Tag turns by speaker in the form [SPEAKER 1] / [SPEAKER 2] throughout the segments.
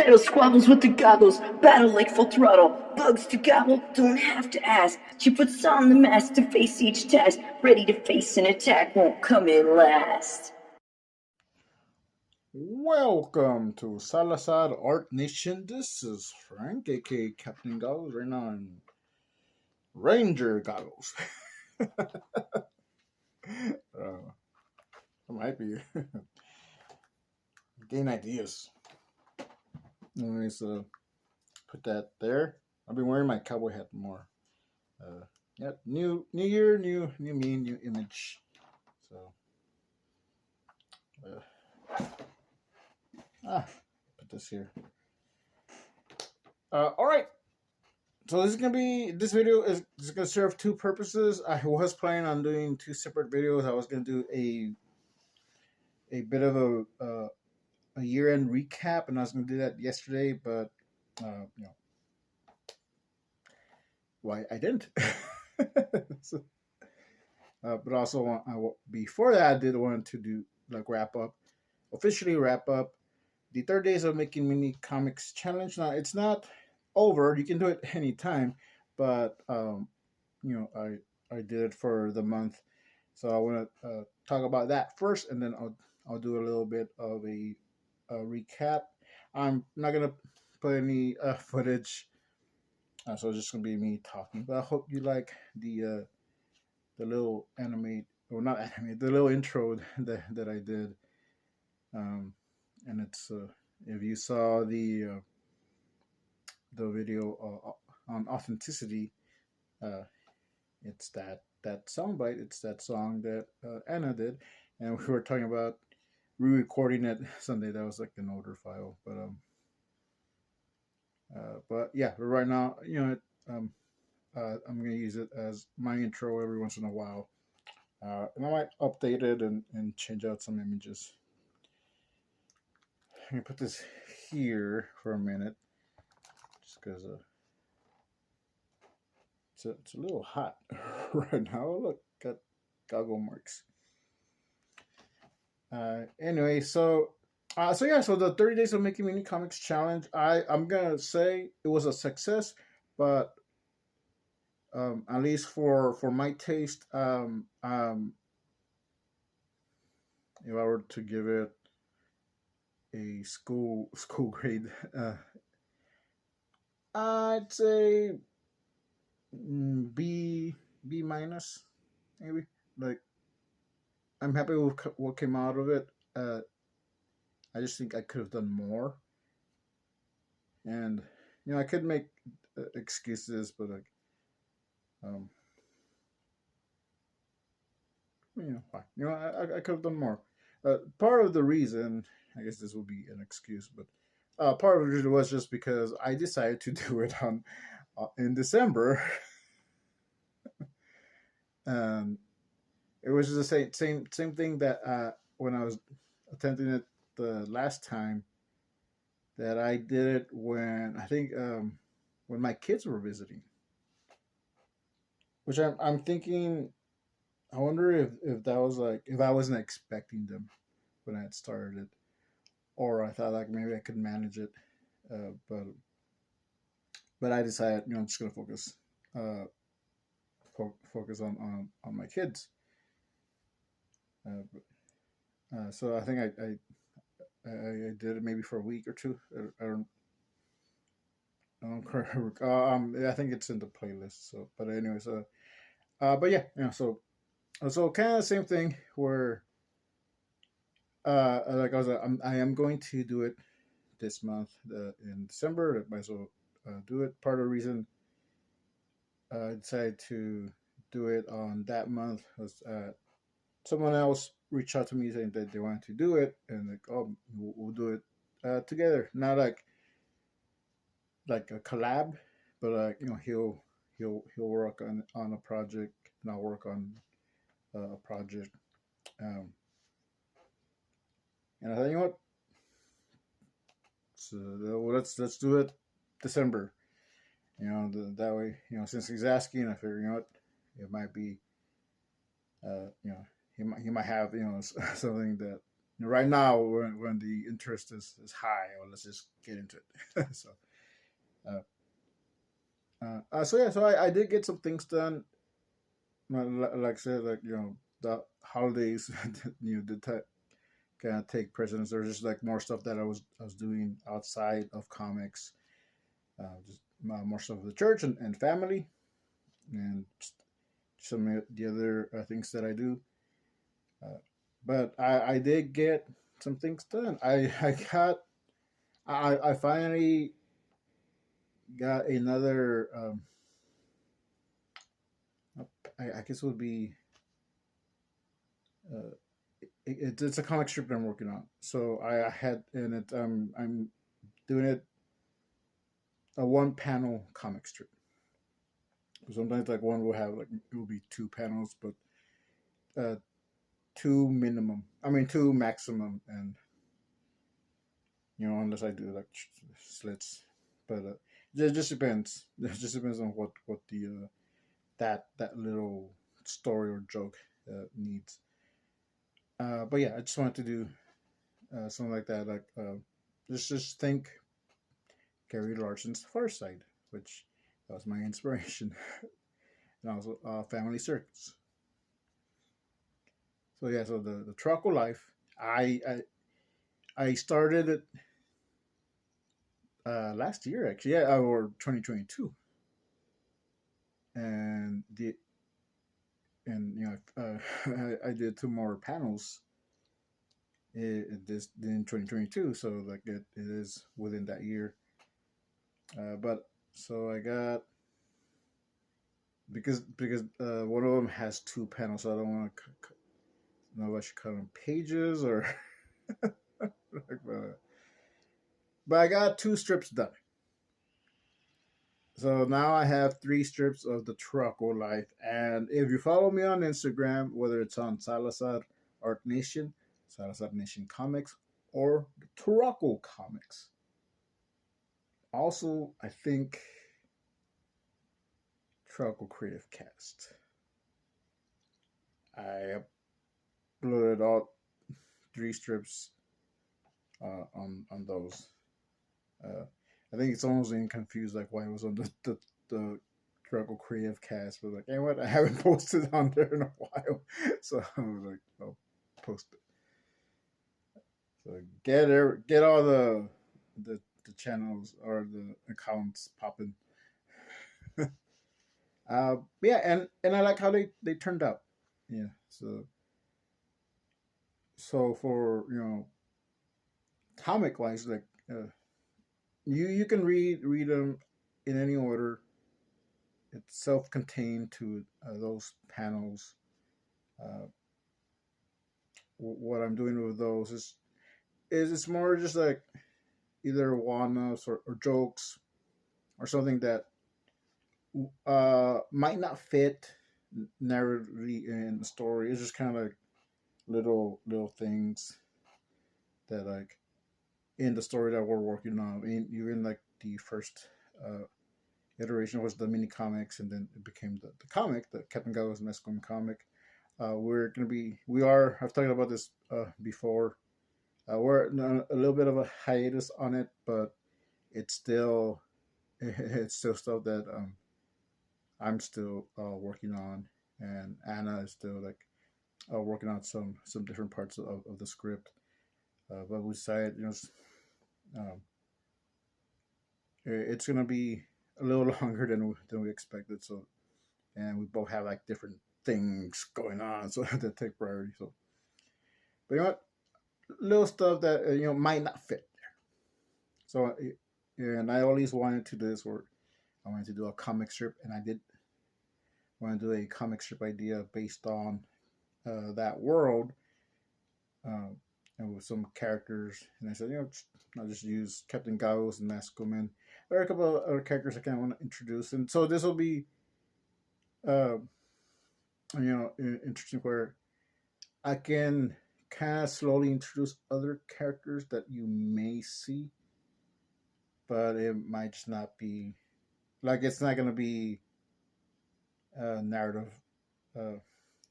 [SPEAKER 1] Settle squabbles with the goggles, battle like full throttle. Bugs to gobble, don't have to ask. She puts on the mask to face each task. Ready to face an attack, won't come in last.
[SPEAKER 2] Welcome to Salazar Art Nation. This is Frank, aka Captain Goggles, right now in Ranger Goggles. I might be gain ideas. Anyways, put that there. I've been wearing my cowboy hat more. Yeah, new year, new me, new image. So, put this here. All right. So this video is gonna serve two purposes. I was planning on doing two separate videos. I was gonna do a bit of a year-end recap, and I was gonna do that yesterday, but why I didn't. So, but also before that, I did want to do officially wrap up the 30 days of making mini comics challenge. Now it's not over. You can do it anytime, but I did it for the month, so I want to talk about that first, and then I'll do a little bit of a recap. I'm not gonna put any footage, so it's just gonna be me talking. But I hope you like the little the little intro that I did. And it's if you saw the video on authenticity, it's that soundbite. It's that song that Anna did, and we were talking about re-recording it Sunday. That was like an older file, but yeah. Right now, I'm gonna use it as my intro every once in a while, and I might update it and change out some images. Let me put this here for a minute, just because it's a little hot right now. Look, got goggle marks. Anyway, so the 30 days of making mini comics challenge. I'm gonna say it was a success, but at least for my taste, if I were to give it a school grade, I'd say B minus, maybe. Like, I'm happy with what came out of it. I just think I could have done more, and I could make excuses, but like, I could have done more. Part of the reason, I guess this will be an excuse, but part of the reason was just because I decided to do it on in December. And it was just the same thing that when I was attempting it the last time, that I did it when I think when my kids were visiting, which I'm thinking. I wonder if that was like if I wasn't expecting them when I had started it, or I thought like maybe I could manage it, but I decided I'm just gonna focus on my kids. So I think I did it maybe for a week or two. I think it's in the playlist. So, but anyways, but yeah, so kind of the same thing where, like I am going to do it this month in December. I might as well do it. Part of the reason I decided to do it on that month was someone else reached out to me saying that they wanted to do it, and like, oh, we'll do it together. Not like a collab, but like he'll work on a project, and I'll work on a project. And I thought, what? So let's do it December. That way, since he's asking, I figure, what, it might be, he might have, something that right now when the interest is high, well, let's just get into it. Uh, so yeah, so I did get some things done. Like I said, like the holidays, did kind of take precedence. There's just like more stuff that I was doing outside of comics, just more stuff with the church and family, and just some of the other things that I do. Uh, but I did get some things done. I finally got another. I guess it would be. Uh, it's a comic strip that I'm working on. So I had in it. I'm doing it a one panel comic strip. Sometimes like one will have like it will be two panels, but uh, two minimum. I mean two maximum, and unless I do like slits, but it just depends. It just depends on what the that little story or joke needs. But yeah, I just wanted to do something like that. Like just think Gary Larson's Far Side, which that was my inspiration, and also Family Circus. So yeah, so the Turaco Life, I I started it last year actually, yeah, or 2022, and the and I did two more panels this in 2022, so like it is within that year. But so I got because one of them has two panels, so I don't want to know if I should cut them pages or but I got two strips done. So now I have three strips of the Turaco Life. And if you follow me on Instagram, whether it's on Salazar Art Nation, Salazar Nation Comics, or the Turaco Comics. Also, I think Turaco Creative Cast. I uploaded all three strips on those. I think it's almost getting confused like why it was on the Turaco Creative Cast, but like, hey, what? I haven't posted on there in a while, so I was like, I'll post it. So get all the channels or the accounts popping. Yeah, and I like how they turned out. Yeah, so for comic wise, like you can read them in any order. It's self-contained to those panels. Uh, what I'm doing with those is it's more just like either one-offs or jokes or something that might not fit narratively in the story. It's just kind of like little things that like in the story that we're working on. Even like the first iteration was the mini comics, and then it became the comic, the Capt Goggles Mescom comic. I've talked about this before. We're a little bit of a hiatus on it, but it's still it's still stuff that I'm still working on, and Anna is still like working on some different parts of the script. But we decided, um, it's gonna be a little longer than we expected. So, and we both have like different things going on, so that take priority. So, but you know what, little stuff that might not fit there. So, and I always wanted to do this, or I wanted to do a comic strip, and I did want to do a comic strip idea based on that world, and with some characters. And I said, I'll just use Captain Goggles and Mascoman. There are a couple of other characters I kind of want to introduce, and so this will be, uh, interesting where I can kind of slowly introduce other characters that you may see, but it might just not be like it's not gonna be a narrative,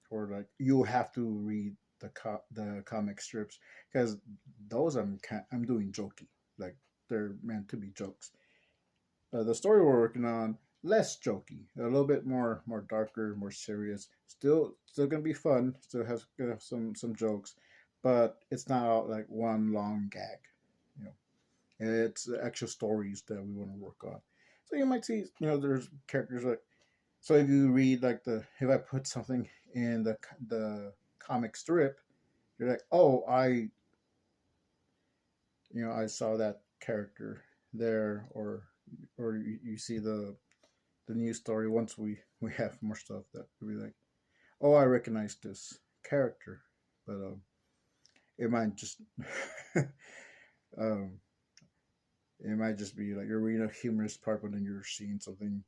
[SPEAKER 2] or like you have to read the comic strips, because those I'm doing jokey, like they're meant to be jokes. The story we're working on, less jokey, a little bit more darker, more serious. Still gonna be fun. Still has gonna have some jokes, but it's not like one long gag. You know, it's the actual stories that we want to work on. So you might see, there's characters like. So if you read like if I put something in the comic strip, you're like, oh, I saw that character there, or you see the news story once we have more stuff that we like, oh, I recognize this character, but it might just um it might just be like you're reading a humorous part, but then you're seeing something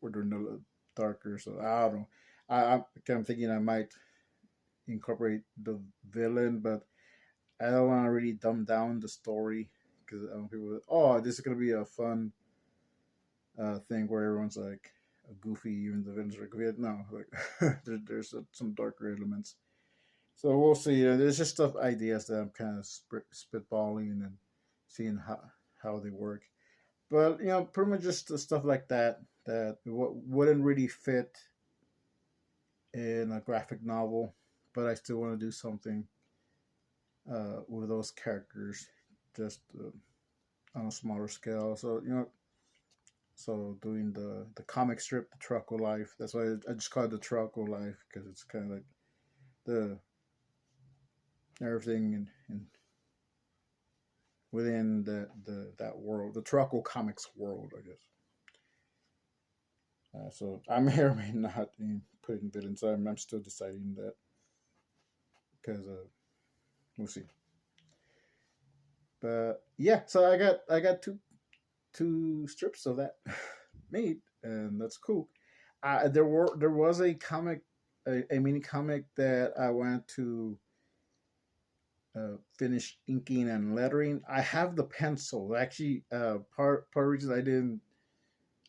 [SPEAKER 2] where they're a little darker. So I don't know. I'm kind of thinking I might incorporate the villain, but I don't want to really dumb down the story because I don't people. Oh, this is gonna be a fun thing where everyone's like a goofy, even the villains are goofy. No, like there's some darker elements. So we'll see. There's just stuff ideas that I'm kind of spitballing and seeing how they work. But pretty much just the stuff like that wouldn't really fit in a graphic novel, but I still want to do something with those characters, just on a smaller scale. So so doing the comic strip, the Turaco Life. That's why I just call it the Turaco Life, because it's kind of like the everything in within that world, the Turaco Comics world, I guess. So I may or may not put in villains. I'm still deciding that, because we'll see. But yeah, so I got two strips of that made, and that's cool. There was a comic, a mini comic that I went to finish inking and lettering. I have the pencil. Actually, part of the reason I didn't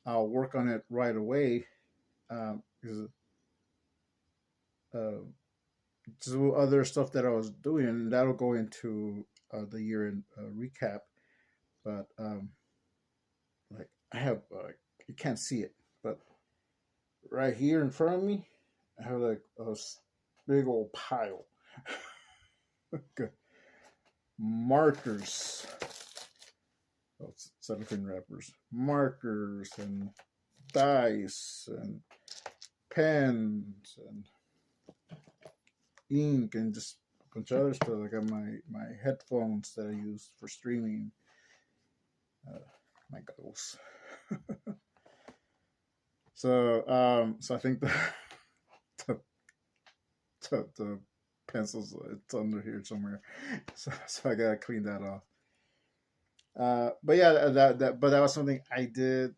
[SPEAKER 2] work on it right away, because uh, just other stuff that I was doing, and that'll go into the year in recap. But like I have, you can't see it, but right here in front of me, I have like a big old pile. Markers, cellophane wrappers, markers, and dice, and pens, and ink, and just a bunch of other stuff. I got my headphones that I use for streaming, my goggles. So I think the, the pencils, it's under here somewhere. So I gotta clean that off. But yeah, but that was something I did.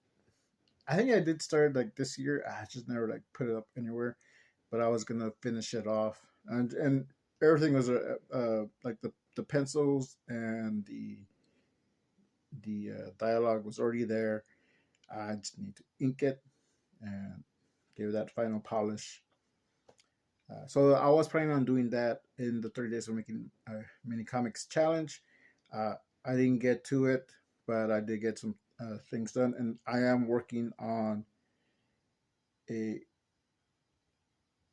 [SPEAKER 2] I think I did start like this year. I just never like put it up anywhere, but I was gonna finish it off, and everything was like the pencils and the dialogue was already there. I just need to ink it and give that final polish. So I was planning on doing that in the 30 days of making mini comics challenge. I didn't get to it, but I did get some things done, and I am working on a.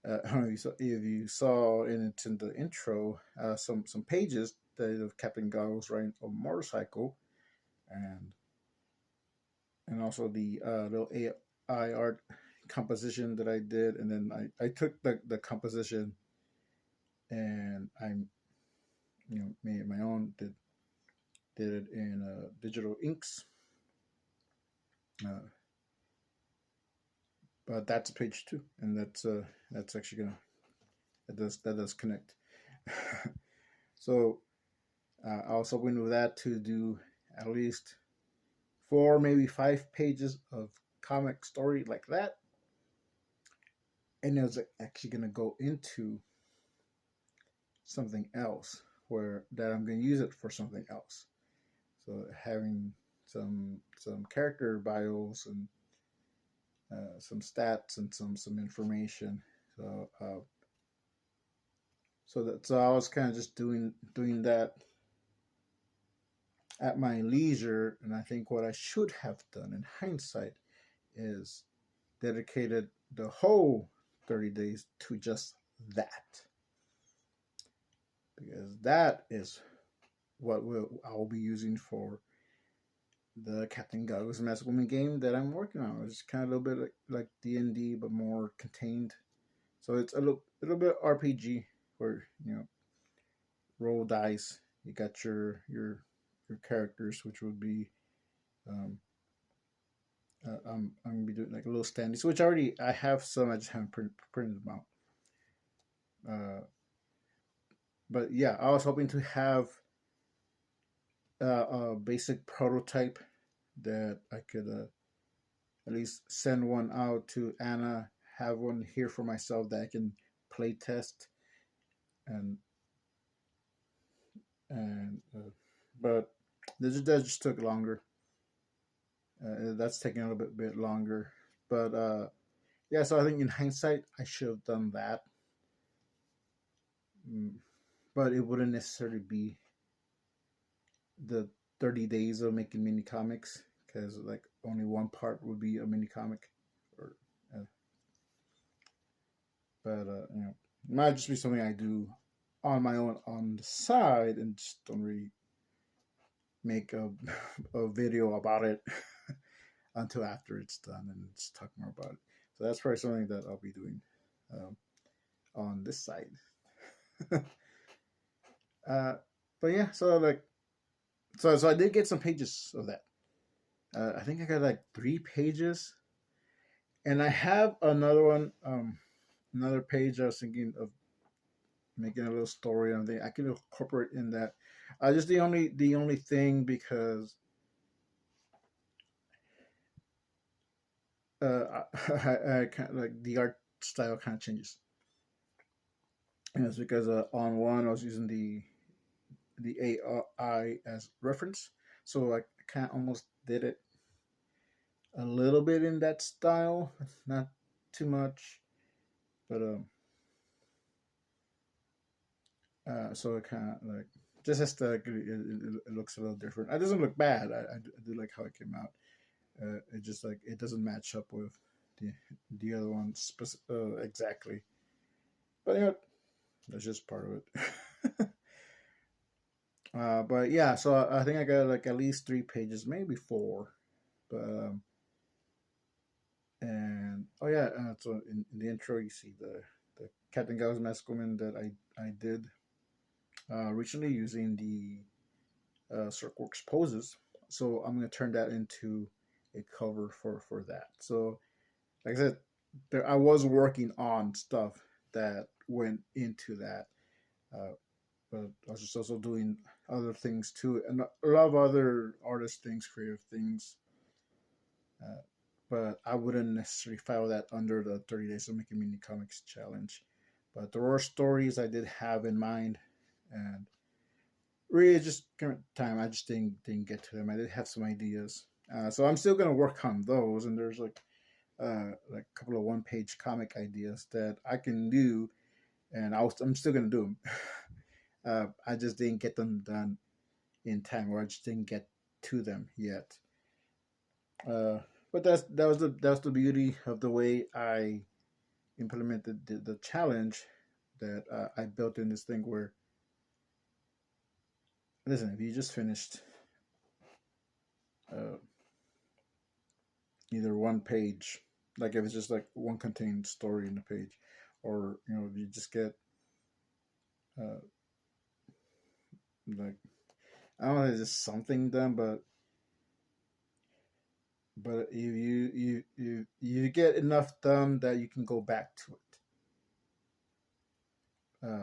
[SPEAKER 2] I don't know if you saw, and it's in the intro, some pages that of Capt Goggles riding a motorcycle, and also the little AI art composition that I did, and then I took the composition and I made it my own. Did it in digital inks. But that's page 2, and that's actually gonna that does connect. So I was hoping with that to do at least 4, maybe 5 pages of comic story like that, and it was actually gonna go into something else where that I'm gonna use it for something else. So having some character bios and some stats and some information. So I was kind of just doing that at my leisure, and I think what I should have done in hindsight is dedicated the whole 30 days to just that, because that is what I'll be using for the Captain Goggles Mask Woman game that I'm working on. It's kind of a little bit like D&D, but more contained. So it's a little bit RPG, where roll dice. You got your characters, which would be um, I'm gonna be doing like a little standees, which I have some. I just haven't printed them out. But yeah, I was hoping to have a basic prototype that I could at least send one out to Anna, have one here for myself that I can play test, and but that just took longer. That's taking a little bit longer, but yeah. So I think in hindsight, I should have done that, but it wouldn't necessarily be the 30 days of making mini comics, because like only one part would be a mini comic, or uh, but it might just be something I do on my own on the side and just don't really make a video about it until after it's done and just talk more about it. So that's probably something that I'll be doing um, on this side. uh, but yeah, so I did get some pages of that. I think I got like 3 pages, and I have another one, another page. I was thinking of making a little story on the. I can incorporate in that. Just the only thing, because I kind of like the art style kind of changes, and it's because on one I was using the AI as reference, so I kind of almost did it a little bit in that style, not too much, but so it kind of like just aesthetically, it looks a little different. It doesn't look bad. I do like how it came out. It just like it doesn't match up with the the other one exactly. But yeah, that's just part of it. But yeah, so I think I got like at least 3 pages, maybe four. But and oh yeah, so in the intro you see the Captain Goggles Mask Woman that I did recently using the Circworks poses. So I'm gonna turn that into a cover for that. So like I said, I was working on stuff that went into that, uh, but I was just also doing other things too, and a lot of other artist things, creative things. Uh, but I wouldn't necessarily file that under the 30 days of making mini comics challenge. But there were stories I did have in mind, and really just current time I just didn't get to them. I did have some ideas, so I'm still gonna work on those. And there's like a couple of one-page comic ideas that I can do, and I'm still gonna do them. I just didn't get them done in time, or I just didn't get to them yet. But that was the beauty of the way I implemented the challenge that I built in this thing. Where, listen, if you just finished uh, either one page, like if it's just like one contained story in the page, or if you just get uh, like, I don't know, it's just something done, but if you get enough done that you can go back to it.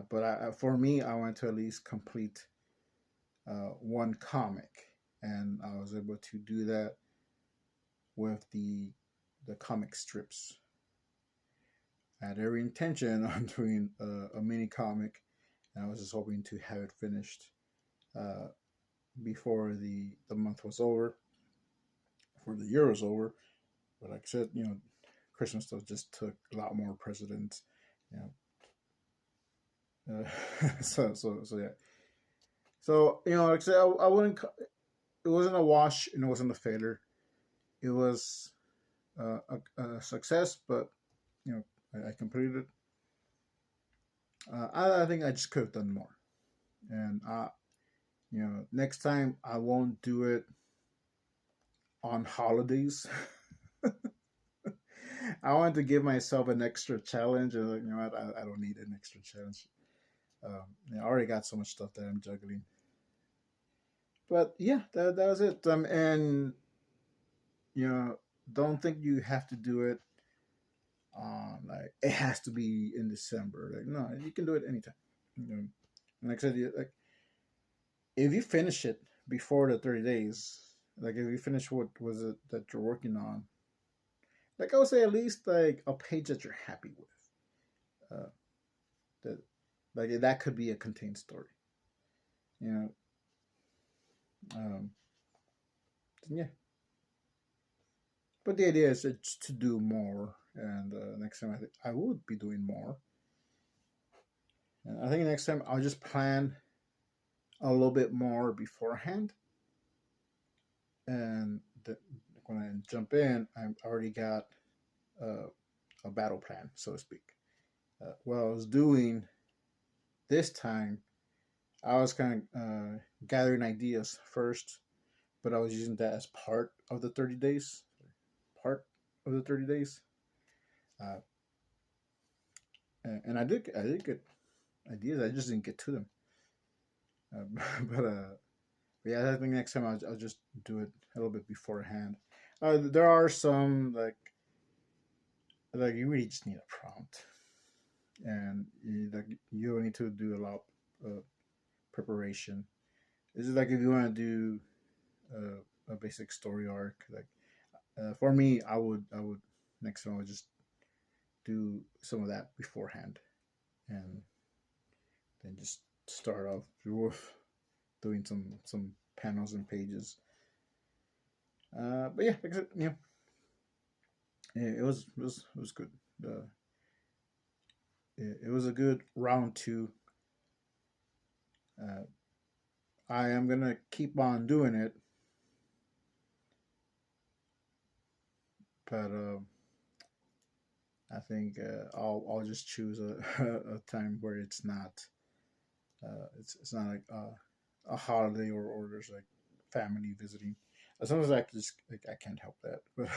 [SPEAKER 2] But for me, I want to at least complete one comic, and I was able to do that with the comic strips. I had every intention on doing a mini comic, and I was just hoping to have it finished uh, before the month was over, before the year was over. But like I said, Christmas stuff just took a lot more precedence. You know, So yeah. So like I said, I wouldn't. It wasn't a wash and it wasn't a failure. It was a success, but I completed it. I think I just could have done more, and next time I won't do it on holidays. I want to give myself an extra challenge, and you know what? I don't need an extra challenge. I already got so much stuff that I'm juggling. But yeah, that was it. And you know, don't think you have to do it. Like it has to be in December. Like no, you can do it anytime. And like I said, like if you finish it before the 30 days, like if you finish what was it that you're working on, like I would say at least like a page that you're happy with. That like that could be a contained story. You know, um, yeah. But the idea is to do more, and next time I would be doing more. And I think next time I'll just plan a little bit more beforehand, and when I jump in, I already got uh, a battle plan, so to speak. What I was doing this time, I was kind of gathering ideas first, but I was using that as part of the 30 days. Part of the 30 days. Uh, and I did get ideas. I just didn't get to them. But yeah, I think next time I'll just do it a little bit beforehand. There are some like you really just need a prompt, and you don't need to do a lot of preparation. This is like if you want to do a basic story arc. Like for me, I would next time I would just do some of that beforehand, and then just start off with doing some panels and pages. But yeah, it was good. Uh, it was a good round two. Uh, I am gonna keep on doing it, but I think I'll just choose a time where it's not like a holiday or there's like family visiting. Sometimes I just like I can't help that, but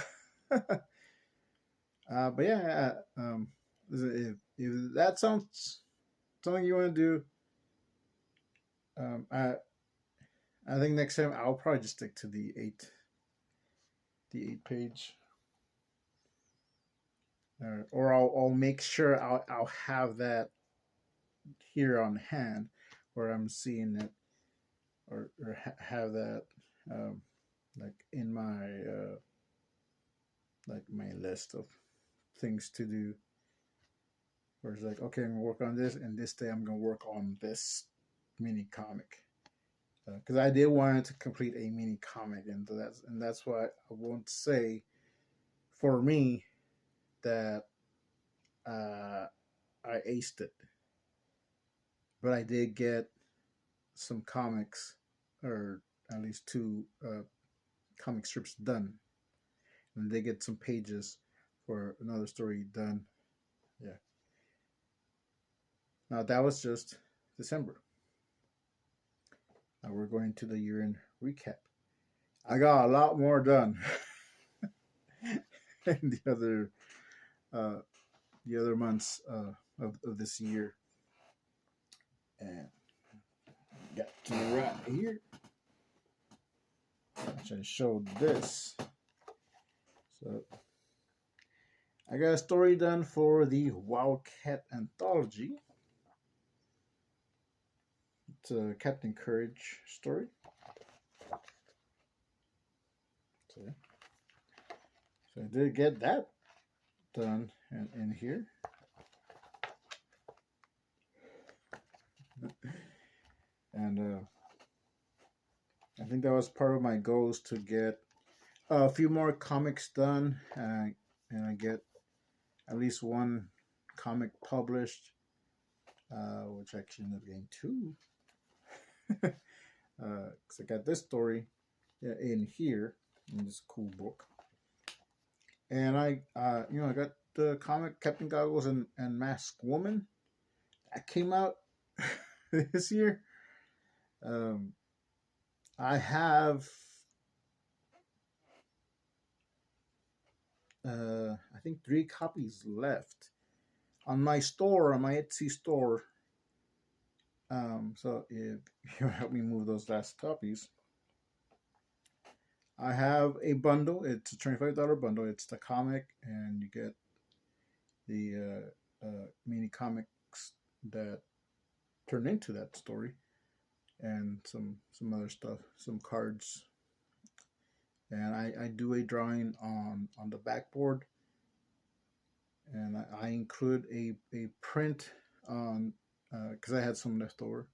[SPEAKER 2] but yeah, if that sounds something you want to do, I think next time I'll probably just stick to the eight page, or I'll make sure I'll have that here on hand, where I'm seeing it, or have that um, like in my like my list of things to do. Where it's like, okay, I'm gonna work on this, and this day I'm gonna work on this mini comic. Because I did want to complete a mini comic, and that's why I won't say for me that uh, I aced it, but I did get some comics, or at least two comic strips done, and they get some pages for another story done. Yeah. Now that was just December. Now we're going to the year-end recap. I got a lot more done in uh, the other months of this year, and got to right here. Which I showed this. So I got a story done for the Wildcat anthology. It's a Captain Courage story. So I did get that done in here. And I think that was part of my goals to get a few more comics done, and I get at least one comic published which actually ended up getting two. Because I got this story in here in this cool book, and I got the comic Captain Goggles and Masked Woman that came out this year. Um, I have I think 3 copies left on my store, on my Etsy store. So if you help me move those last copies, I have a bundle. It's a $25 bundle. It's the comic, and you get the mini comics that turn into that story, and some other stuff, some cards, and I do a drawing on the backboard, and I include a print on because I had some left over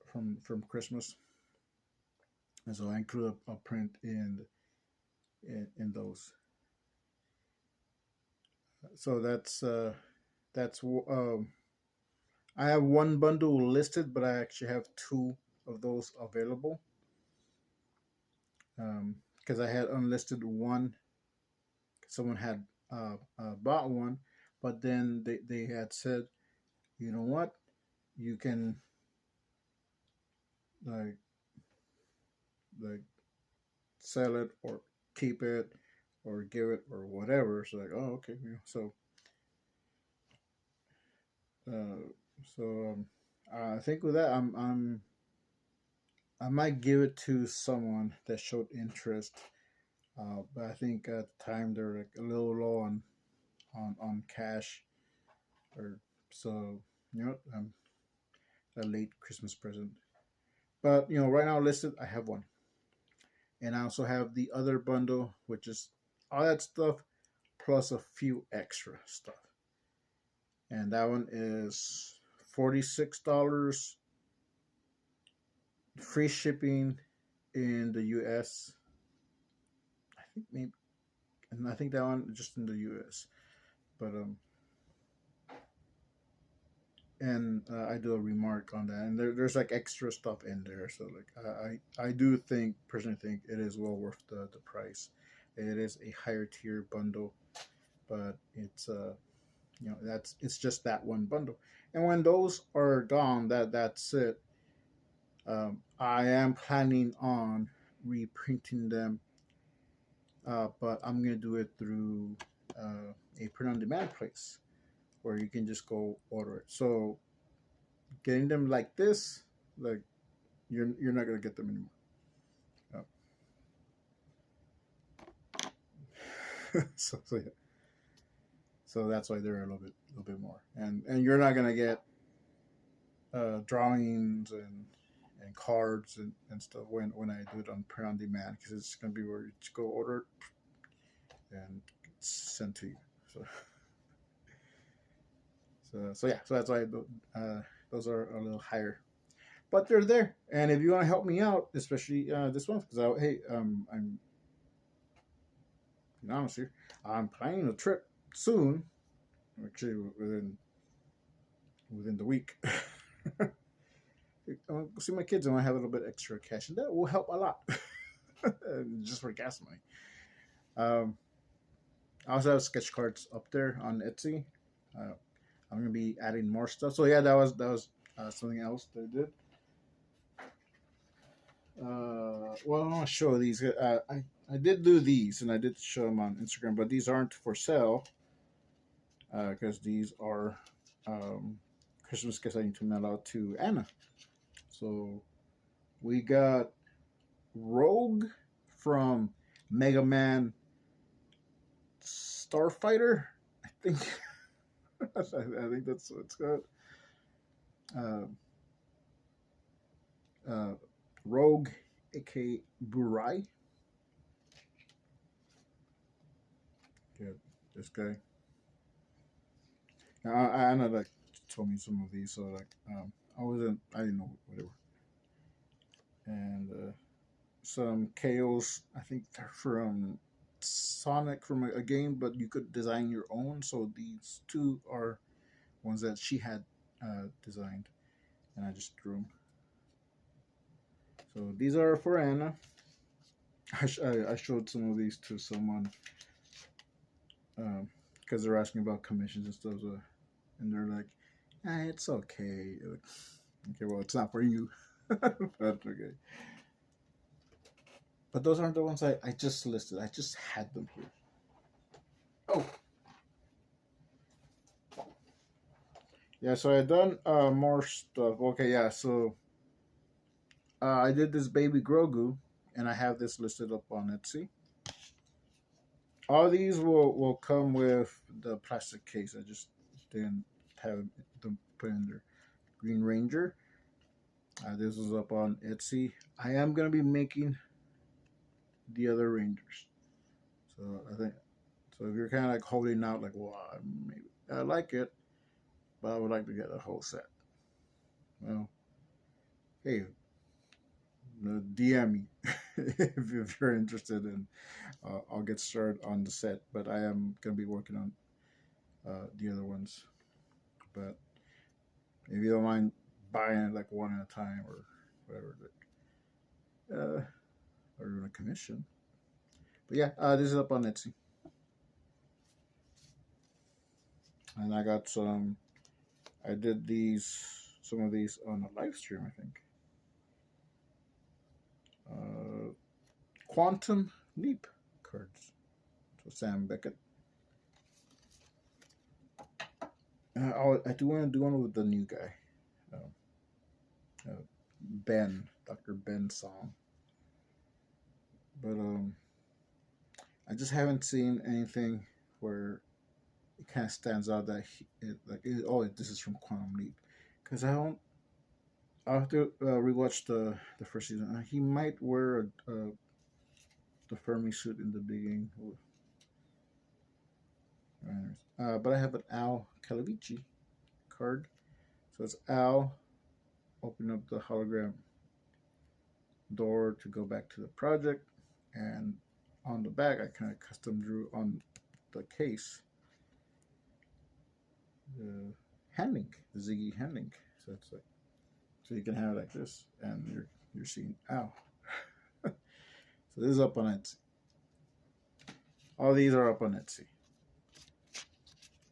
[SPEAKER 2] from Christmas, and so I include a print in those. So that's I have one bundle listed, but I actually have 2 of those available. Because I had unlisted one. Someone had bought one, but then they had said, you know what, you can like sell it or keep it or give it or whatever. So like, oh, okay, yeah. Uh, so I think with that, I might give it to someone that showed interest. But I think at the time they're like a little low on cash, or so a late Christmas present. But right now listed, I have one, and I also have the other bundle, which is all that stuff plus a few extra stuff, and that one is $46, free shipping in the U.S. I think maybe, and I think that one just in the U.S. But and I do a remark on that, and there's like extra stuff in there. So like I do personally think it is well worth the price. It is a higher tier bundle, but it's it's just that one bundle, and when those are gone, that's it. I am planning on reprinting them, but I'm gonna do it through a print on demand place where you can just go order it. So getting them like this, like you're not gonna get them anymore. So yeah. So that's why they're a little bit more, and you're not gonna get drawings and cards and stuff when I do it on print on demand, because it's gonna be where you just go order it and it's sent to you. So yeah, so that's why those are a little higher, but they're there. And if you want to help me out, especially this month, because I'm being honest here, I'm planning a trip soon, actually within the week. I'll see my kids and I have a little bit extra cash, and that will help a lot, just for gas money. I also have sketch cards up there on Etsy. I'm gonna be adding more stuff. So yeah, that was something else that I did. Well, I want to show these. I did do these, and I did show them on Instagram, but these aren't for sale because these are Christmas gifts I need to mail out to Anna. So we got Rogue from Mega Man Starfighter, I think. I think that's what it's called. Rogue, aka Burai. Yeah, this guy. Now, Anna like told me some of these, so like I didn't know what they were. And some KOs, I think they're from Sonic, from a game, but you could design your own. So these 2 are ones that she had designed, and I just drew them. So these are for Anna. I showed some of these to someone because they're asking about commissions and stuff, and they're like, it's okay. Like, okay, well, it's not for you. But okay. But those aren't the ones I just listed. I just had them here. Oh. Yeah, so I done more stuff. Okay, yeah, so I did this baby Grogu, and I have this listed up on Etsy. All these will come with the plastic case. I just didn't have them put in there. Green Ranger. This was up on Etsy. I am gonna be making the other Rangers. So I think so. If you're kind of like holding out, like, well, maybe I like it, but I would like to get a whole set. Well, hey, DM me if you're interested, and I'll get started on the set. But I am gonna be working on the other ones. But if you don't mind buying it like one at a time or whatever, or doing a commission. But yeah, this is up on Etsy, and I got some. I did some of these on a live stream, I think. Quantum Leap cards. So Sam Beckett. I do want to do one with the new guy, Ben, Dr. Ben Song. But I just haven't seen anything where it kind of stands out that this is from Quantum Leap, because I'll have to rewatch the first season. He might wear the Fermi suit in the beginning. But I have an Al Calavici card. So it's Al opening up the hologram door to go back to the project, and on the back I kind of custom drew on the case the hand link, the Ziggy hand link. So it's like, so you can have it like this, and you're seeing Al. So this is up on Etsy. All these are up on Etsy.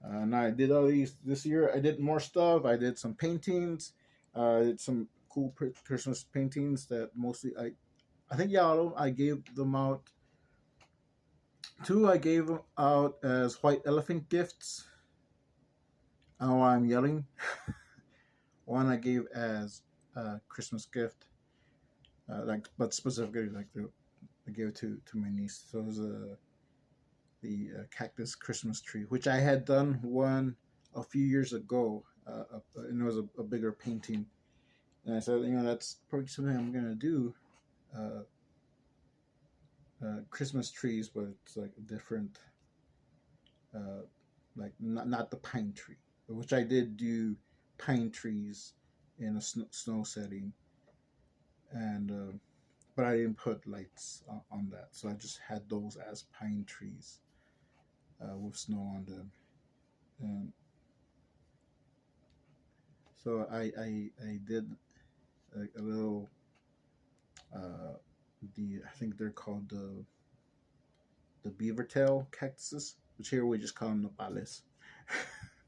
[SPEAKER 2] And I did all these this year. I did more stuff. I did some paintings. I did some cool Christmas paintings that mostly I think y'all I gave them out. Two I gave them out as white elephant gifts. Oh, I'm yelling. One I gave as a Christmas gift, but specifically I gave it to my niece. So it was the cactus Christmas tree, which I had done one a few years ago, and it was a bigger painting. And I said, that's probably something I'm gonna do. Christmas trees, but it's like a different, like not the pine tree, which I did do pine trees in a snow setting, and but I didn't put lights on that, so I just had those as pine trees with snow on them, and so I did a little I think they're called the beaver tail cactuses, which here we just call them nopales.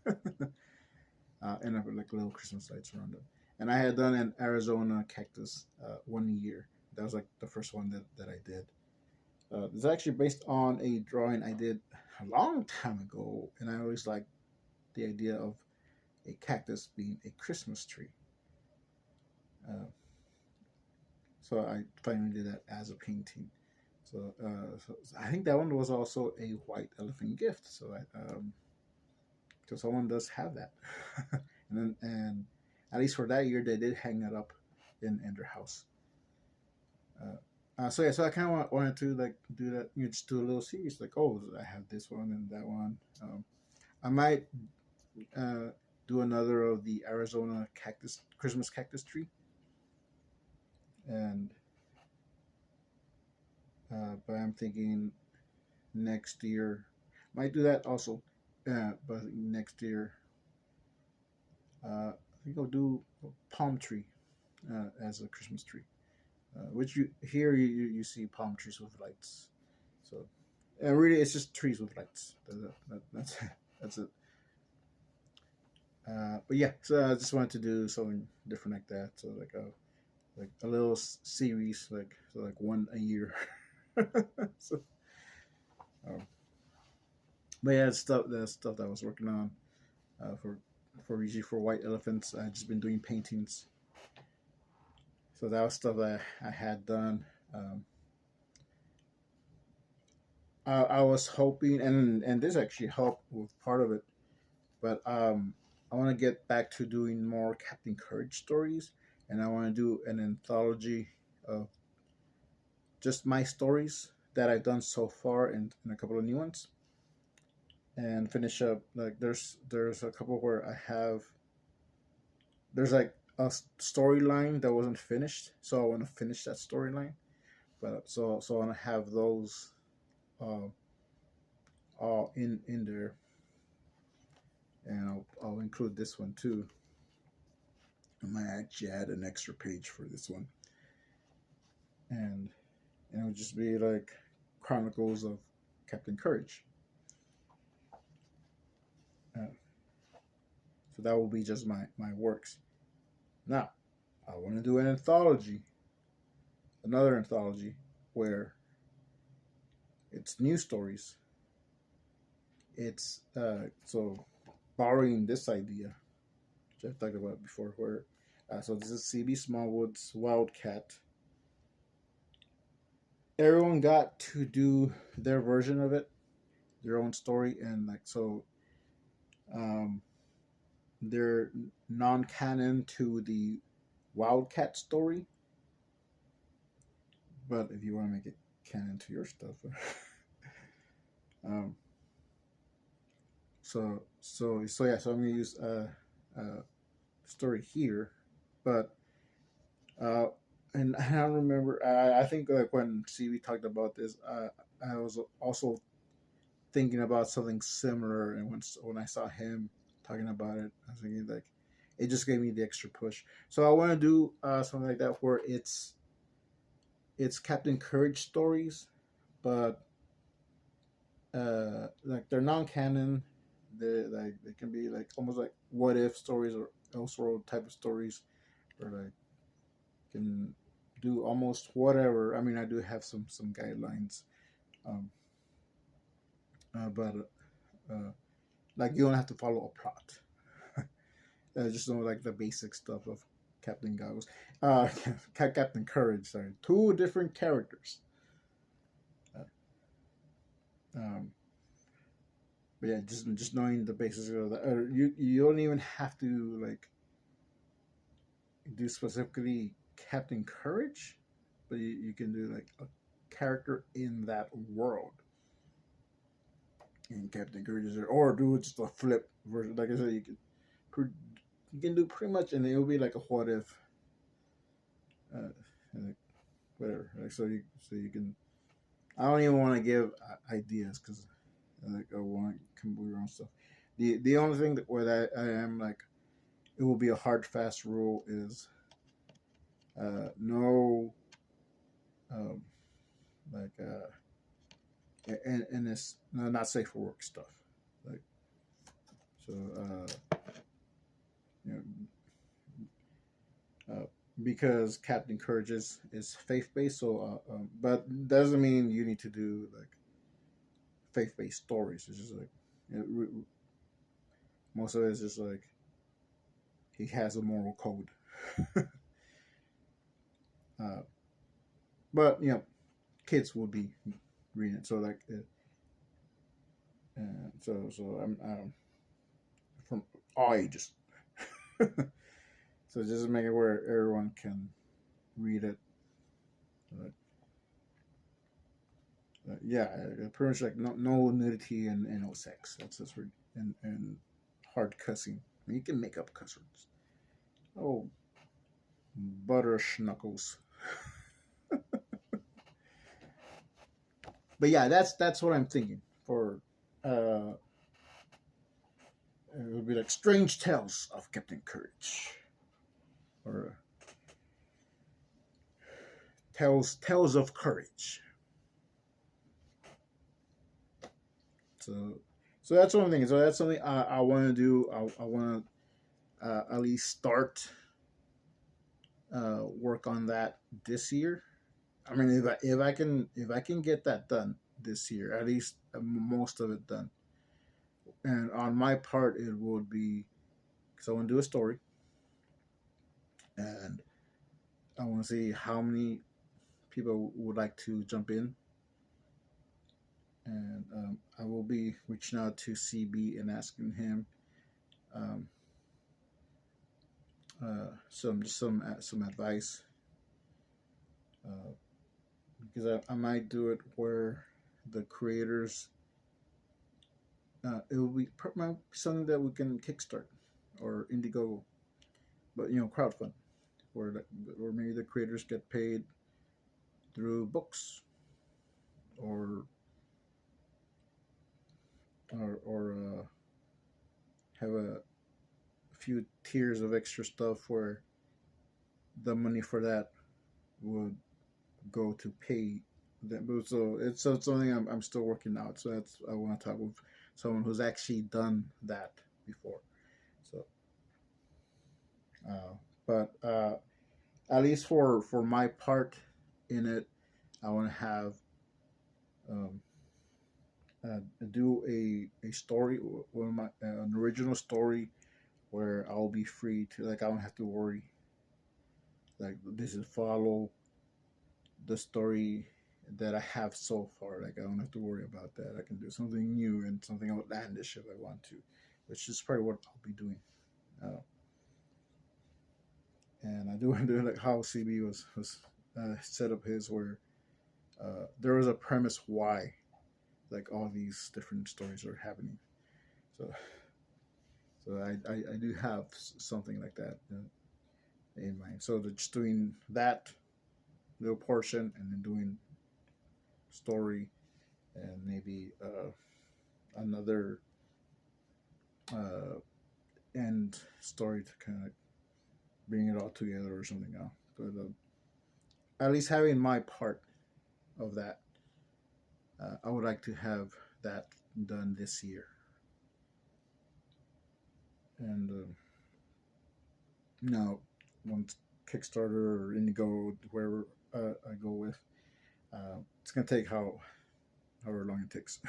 [SPEAKER 2] And I put like little Christmas lights around them. And I had done an Arizona cactus 1 year. That was like the first one that I did. It's actually based on a drawing I did a long time ago, and I always liked the idea of a cactus being a Christmas tree. So I finally did that as a painting. So, I think that one was also a white elephant gift. So so someone does have that, and at least for that year they did hang that up in their house. So I kind of wanted to like do that, just do a little series like, oh, I have this one and that one. I might do another of the Arizona Christmas cactus tree, and but I'm thinking next year might do that also. But next year I think I'll do a palm tree as a Christmas tree. Which you see palm trees with lights. So, and really, it's just trees with lights. That's that's it. But yeah, so I just wanted to do something different like that. So like a little series, like one a year. So, um, but yeah, stuff that I was working on for usually for white elephants. I just been doing paintings. So that was stuff that I had done. I was hoping, and this actually helped with part of it, but I want to get back to doing more Captain Courage stories, and I want to do an anthology of just my stories that I've done so far, and a couple of new ones, and finish up. Like there's a couple where there's like a storyline that wasn't finished, so I want to finish that storyline. But so I want to have those uh, all in there, and I'll include this one too. I might actually add an extra page for this one, and it'll just be like chronicles of Captain Courage. Uh, so that will be just my works. Now, I want to do an anthology, another anthology where it's new stories. It's so borrowing this idea, which I've talked about before, where so this is CB Smallwood's Wildcat. Everyone got to do their version of it, their own story, and like so, um, they're non-canon to the Wildcat story. But if you want to make it canon to your stuff, um, so yeah, so I'm gonna use a story here, but uh, and I don't remember. I think like when CB talked about this, I was also thinking about something similar, and when I saw him talking about it, I was thinking like it just gave me the extra push. So I want to do something like that where it's Captain Courage stories, but like they're non-canon. They can be like almost like what if stories or Elseworld type of stories, or like can do almost whatever. I mean, I do have some guidelines, um, but like you don't have to follow a plot. Just know like the basic stuff of Captain Goggles, uh, Captain Courage. Sorry, two different characters. Uh, um, but yeah, just knowing the basics of that. You don't even have to like do specifically Captain Courage, but you can do like a character in that world. And Captain Courage is there, or do just a flip version. Like I said, you can do pretty much, and it'll be like a what if, like whatever. Like so you can. I don't even want to give ideas because like I want to come up with your own stuff. The only thing where I am like it will be a hard fast rule is no um, like and it's not safe for work stuff like so you know because Captain Courage is faith based so but doesn't mean you need to do like faith based stories. It's just like most of it is just like he has a moral code. But kids will be reading it so like so I'm from all ages. So just make it where everyone can read it. Yeah, pretty much like no nudity and no sex. That's weird and hard cussing. I mean, you can make up cuss words. Oh, butter schnuckles. But yeah, that's what I'm thinking for uh It would be like Strange Tales of Captain Courage, or Tales of Courage. So so that's one thing. So that's something I want to do. I want to at least start work on that this year. I mean, if I can get that done this year, at least most of it done, and on my part, it would be because I want to do a story, and I want to see how many people would like to jump in, and I will be reaching out to CB and asking him um, some advice, uh, because I might do it where the creators it will be something that we can kickstart or Indiegogo, but crowdfund, where maybe the creators get paid through books or or have a few tiers of extra stuff where the money for that would go to pay them. But so it's something I'm still working out. So that's I want to talk with someone who's actually done that before. So, uh, but at least for my part in it, I want to have um, do a story, one of my an original story where I'll be free to, like, I don't have to worry, like, this is follow the story that I have so far. Like, I don't have to worry about that. I can do something new and something outlandish if I want to, which is probably what I'll be doing. Uh, and I do wonder, like, how CB was set up his, where there was a premise why, like, all these different stories are happening. So I do have something like that in mind. So just doing that little portion and then doing story and maybe another uh, end story to kind of bring it all together or something else. But at least having my part of that, I would like to have that done this year. And now, once Kickstarter or Indigo, wherever I go with, it's gonna take however long it takes.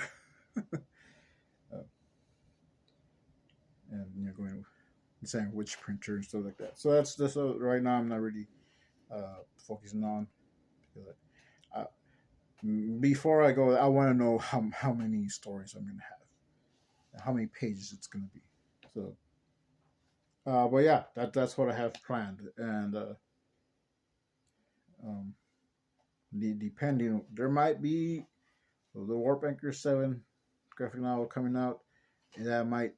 [SPEAKER 2] And going saying which printer and stuff like that. So that's right now I'm not really focusing on, because I, before I go, I want to know how many stories I'm gonna have, how many pages it's gonna be. So, but yeah, that's what I have planned, and um, depending, there might be the Warp Anchor 7 graphic novel coming out, and that might.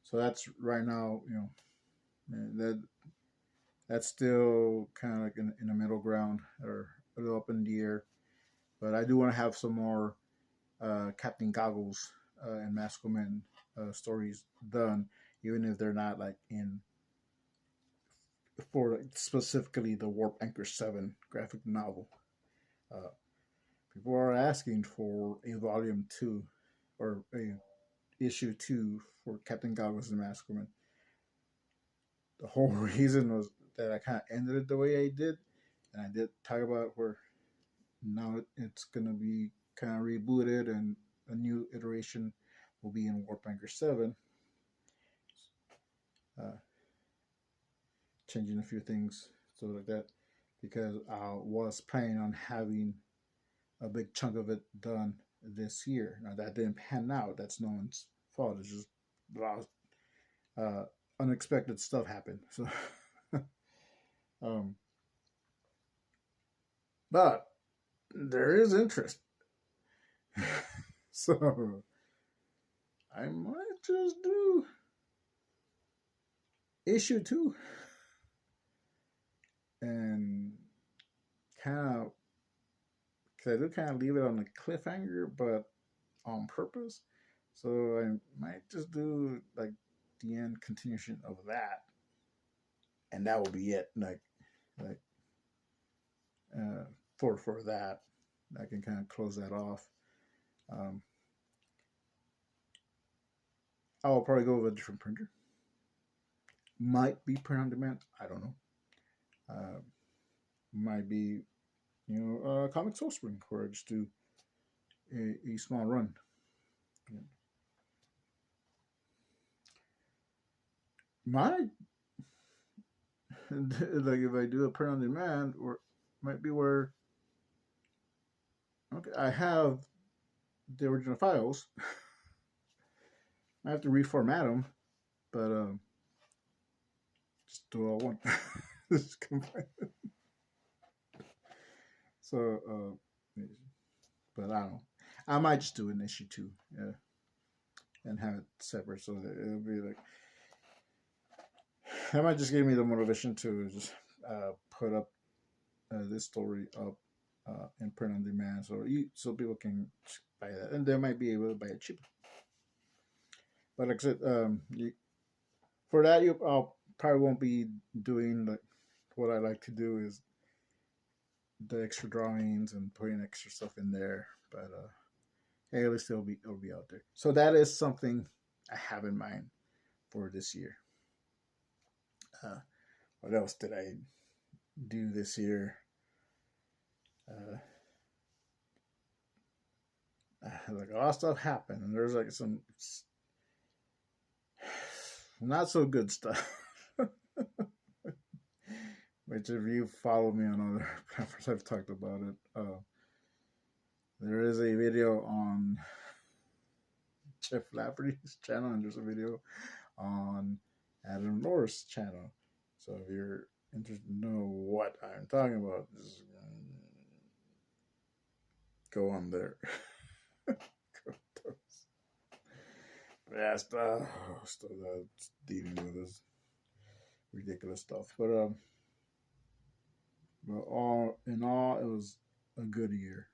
[SPEAKER 2] So that's right now, that that's still kind of like in the middle ground, or a little up in the air. But I do want to have some more Captain Goggles and Mascoman stories done, even if they're not like in for specifically the Warp Anchor 7 graphic novel. Uh, People are asking for a volume 2 or a issue 2 for Captain Goggles and Mascoman. The whole reason was that I kind of ended it the way I did, and I did talk about where now it's gonna be kind of rebooted, and a new iteration will be in Warp Anchor 7, uh, changing a few things, so like that, because I was planning on having a big chunk of it done this year. Now that didn't pan out. That's no one's fault. It's just uh, unexpected stuff happened. So, um, but there is interest. So I might just do issue 2 and kind of, because I do kind of leave it on a cliffhanger, but on purpose, So I might just do like the end continuation of that, and that will be it. Like uh, for that, I can kind of close that off. Um, I'll probably go with a different printer. Might be print on demand. I don't know. Uh, might be comic Teespring where I just do a small run. Yeah. Might like if I do a print on demand, or might be where okay I have the original files. I have to reformat them, but just do all one. So, but I don't know. I might just do an issue 2, yeah, and have it separate so that it'll be like that might just give me the motivation to just put up this story up in print on demand, so people can buy that, and they might be able to buy it cheaper. But like I said, for that I'll probably won't be doing like what I like to do is the extra drawings and putting extra stuff in there. But hey, at least it'll be out there. So that is something I have in mind for this year. What else did I do this year? Like a lot of stuff happened, and there's like some not so good stuff. Which, if you follow me on other platforms, I've talked about it. There is a video on Jeff Lafferty's channel, and there's a video on Adam Norris' channel. So if you're interested to know what I'm talking about, just go on there. Yeah, stuff that's dealing with this ridiculous stuff. But all in all, it was a good year.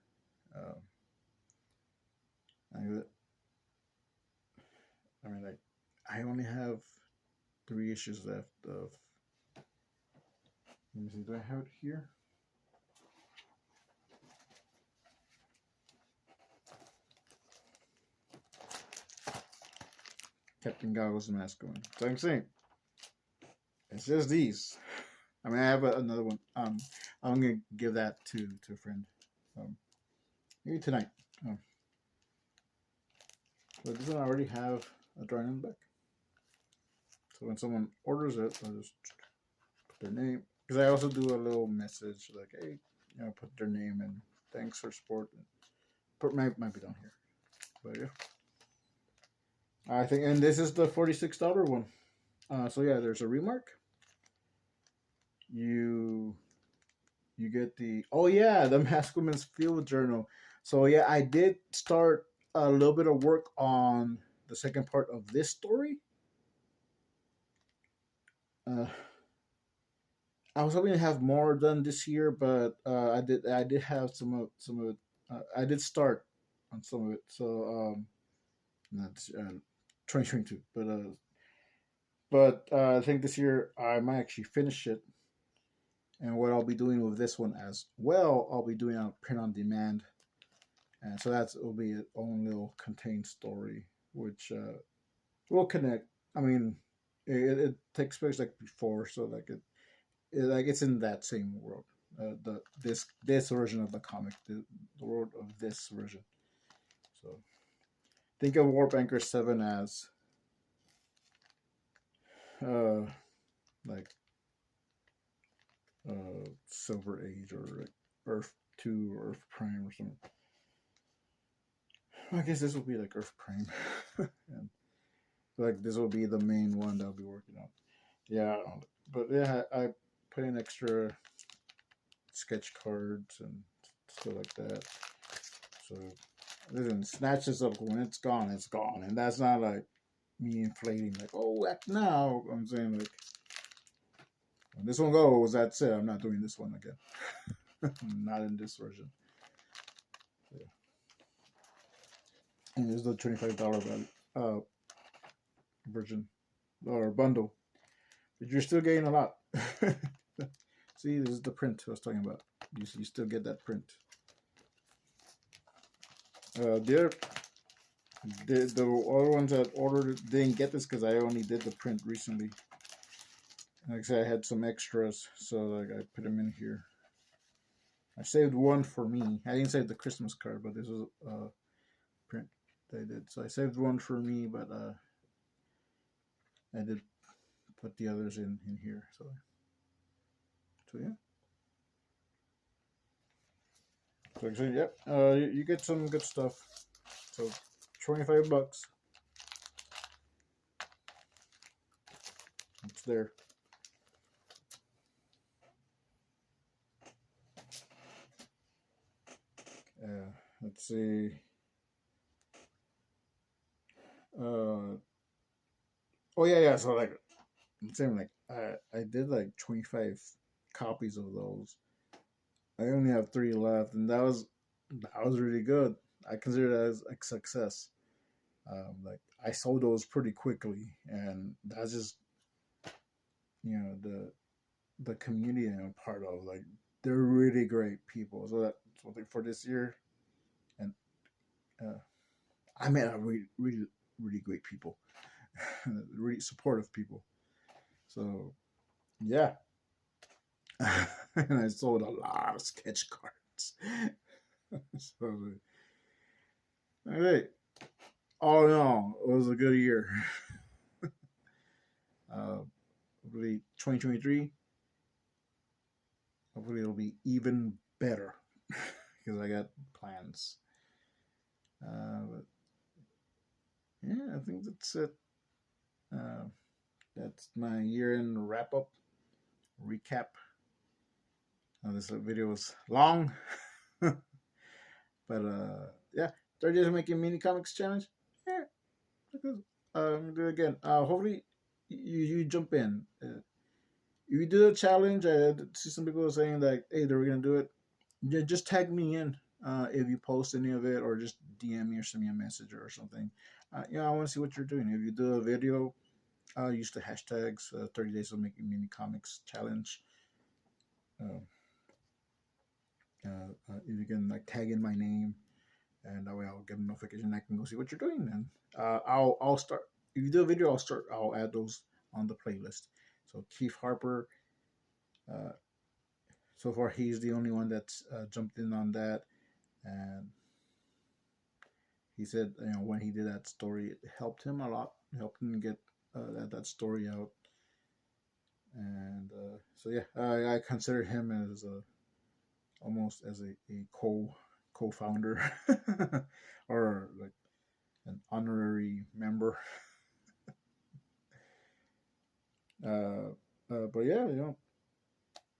[SPEAKER 2] I mean, like, I only have 3 issues left of. Let me see. Do I have it here? Capt Goggles and masculine. So I'm saying it's just these. I mean, I have another one. I'm gonna give that to a friend. Maybe tonight. But doesn't already have a drawing on the back. So when someone orders it, I'll just put their name. Because I also do a little message like, hey, put their name and thanks for support. Might be down here. But yeah. I think, and this is the $46 one. So yeah, there's a remark. You get the the Masculine's Field Journal. So yeah, I did start a little bit of work on the second part of this story. I was hoping to have more done this year, but I did have some of it. I did start on some of it. So that's 2022, but I think this year I might actually finish it. And what I'll be doing with this one as well, I'll be doing a print on demand, and so will be its own little contained story, which will connect. I mean, it takes place like before, so like it's in that same world. This version of the comic, the world of this version. So think of Warp Anchor 7 as like Silver Age, or like Earth 2 or Earth Prime or something. I guess this will be like Earth Prime. And like this will be the main one that I'll be working on. Yeah, but yeah, I put in extra sketch cards and stuff like that. So listen, snatch this up. When it's gone, and that's not like me inflating like, oh, act now. I'm saying like, when this one goes, that's it. I'm not doing this one again. Not in this version. Yeah. And this is the $25 version or bundle. But you're still getting a lot. See, this is the print I was talking about. You still get that print. The other ones that ordered it didn't get this because I only did the print recently. Like I said, I had some extras, so like I put them in here. I saved one for me. I didn't save the Christmas card, but this was a print that I did. So I saved one for me, but I did put the others in here. So yeah. So like I said, yep. You get some good stuff. So $25. It's there. Let's see. Oh yeah. So like, I'm saying like I did like 25 copies of those. I only have 3 left, and that was really good. I consider that as a success. Like I sold those pretty quickly, and that's just the community I'm a part of. Like they're really great people. So that's what for this year, and I met a really great people, really supportive people. So yeah, and I sold a lot of sketch cards. So all right. Oh no, it was a good year. Hopefully 2023. Hopefully it'll be even better because I got plans. But yeah, I think that's it. That's my year-end wrap-up recap. This video was long, but yeah, 30 days of making mini comics challenge. Yeah, do it again. Hopefully you jump in. If you do a challenge, I see some people saying like, "Hey, they're gonna do it." Just tag me in if you post any of it, or just DM me or send me a message or something. I want to see what you're doing. If you do a video, use the hashtags 30 days of making mini comics challenge. If you can like tag in my name, and that way I'll get a notification. I can go see what you're doing. And I'll start. If you do a video, I'll add those on the playlist. So Keith Harper. So far, he's the only one that's jumped in on that, and he said, when he did that story, it helped him a lot. It helped him get that story out, and so yeah, I consider him as almost as a co-founder or like an honorary member. But yeah,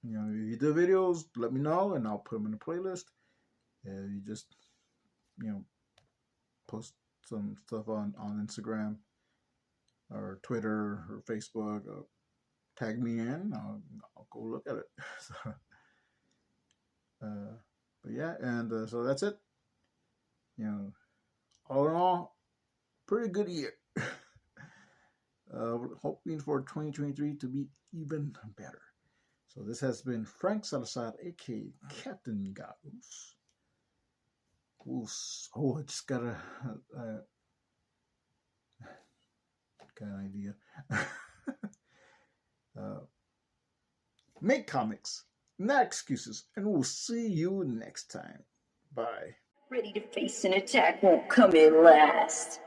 [SPEAKER 2] if you do videos, let me know, and I'll put them in the playlist. You just post some stuff on Instagram or Twitter or Facebook, or tag me in. I'll go look at it. So, but yeah, and so that's it. All in all, pretty good year. Hoping for 2023 to be even better. So this has been Frank Salazar, aka Captain Goggles. I just got an idea. Make comics, not excuses, and we'll see you next time. Bye.
[SPEAKER 1] Ready to face an attack won't come in last.